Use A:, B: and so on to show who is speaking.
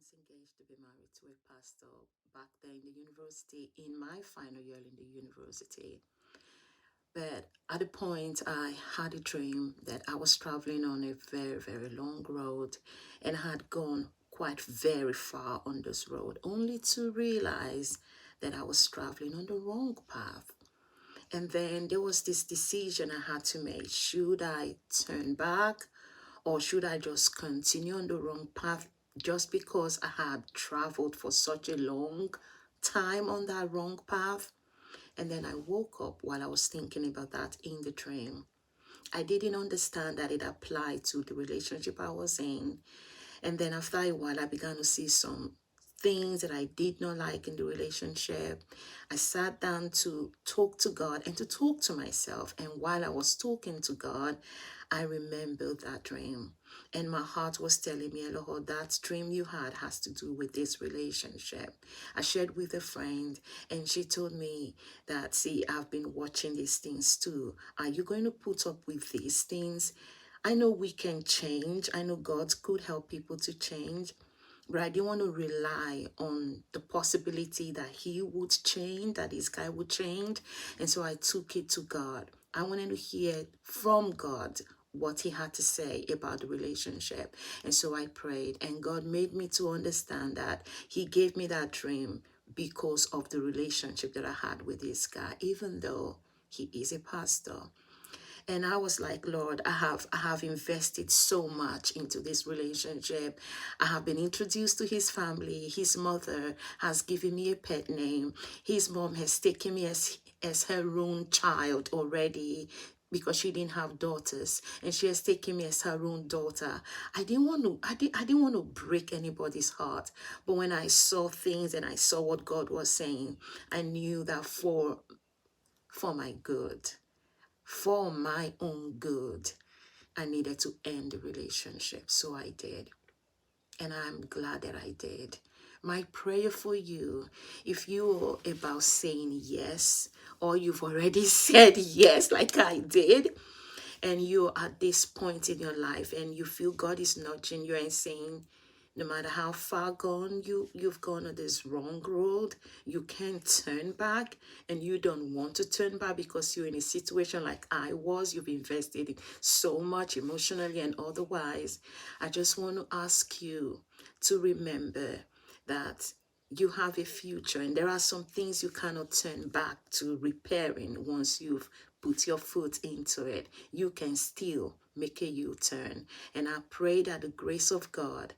A: once engaged to be married to a pastor back there in the university, in my final year in the university. But at a point, I had a dream that I was traveling on a very, very long road and had gone quite very far on this road, only to realize that I was traveling on the wrong path. And then there was this decision I had to make. Should I turn back or should I just continue on the wrong path just because I had traveled for such a long time on that wrong path? And then I woke up while I was thinking about that in the dream. I didn't understand that it applied to the relationship I was in. And then after a while, I began to see some things that I did not like in the relationship. I sat down to talk to God and to talk to myself. And while I was talking to God, I remembered that dream. And my heart was telling me, Lord, that dream you had has to do with this relationship. I shared with a friend, and she told me that, see, I've been watching these things too. Are you going to put up with these things? I know we can change. I know God could help people to change, but I didn't want to rely on the possibility that he would change, that this guy would change. And so I took it to God. I wanted to hear from God what he had to say about the relationship. And so I prayed, and God made me to understand that he gave me that dream because of the relationship that I had with this guy, even though he is a pastor. And I was like, Lord, I have invested so much into this relationship. I have been introduced to his family. His mother has given me a pet name. His mom has taken me as her own child already because she didn't have daughters, and she has taken me as her own daughter. I didn't want to break anybody's heart. But when I saw things and I saw what God was saying, I knew that for my good, for my own good, I needed to end the relationship. So I did. And I'm glad that I did. My prayer for you, if you are about saying yes, or you've already said yes, like I did, and you're at this point in your life and you feel God is nudging you and saying, no matter how far gone you've gone on this wrong road, you can't turn back, and you don't want to turn back because you're in a situation like I was. You've invested in so much emotionally and otherwise. I just want to ask you to remember that you have a future, and there are some things you cannot turn back to repairing. Once you've put your foot into it, you can still make a U-turn. And I pray that the grace of God